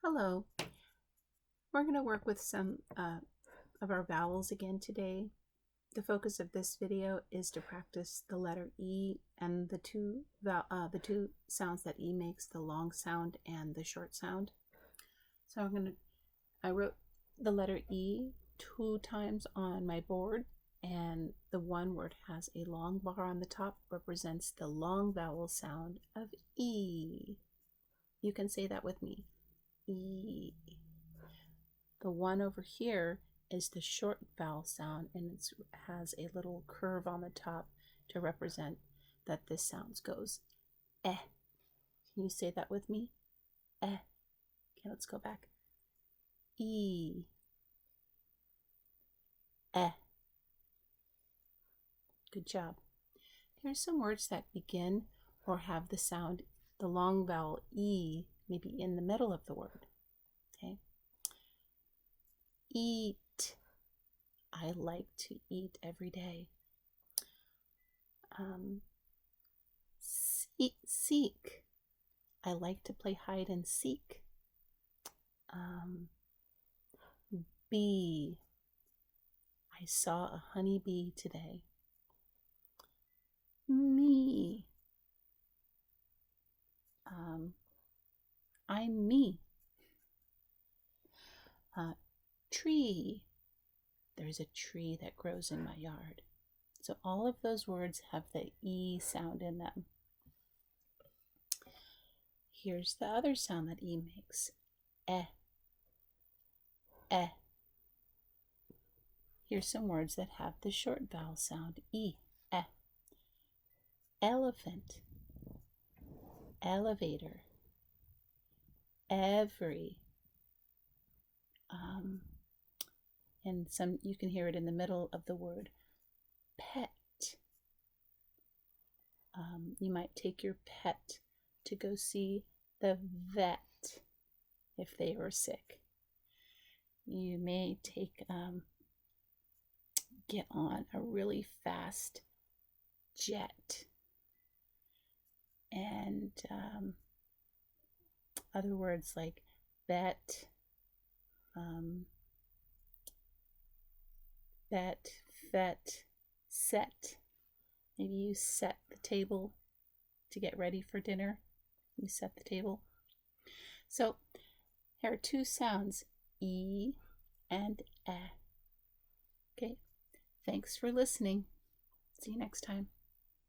Hello. We're going to work with some of our vowels again today. The focus of this video is to practice the letter E and the two sounds that E makes, the long sound and the short sound. So I wrote the letter E 2 times on my board, and the one word has a long bar on the top, represents the long vowel sound of E. You can say that with me. E. The one over here is the short vowel sound, and it has a little curve on the top to represent that this sound goes eh. Can you say that with me? Eh. Okay, let's go back. E. Eh. Good job. Here's some words that begin or have the sound, the long vowel E, maybe in the middle of the word. Okay. Eat. I like to eat every day. Seek. I like to play hide and seek. Bee. I saw a honeybee today. Me. I'm me. Tree. There's a tree that grows in my yard. So all of those words have the E sound in them. Here's the other sound that E makes. Eh. Eh. Here's some words that have the short vowel sound E. Eh. Elephant. Elevator. Every. And you can hear it in the middle of the word. Pet. You might take your pet to go see the vet if they were sick. You may get on a really fast jet, and other words like bet, fet, set. Maybe you set the table to get ready for dinner. You set the table. So here are 2 sounds, E and Eh. Okay, thanks for listening. See you next time.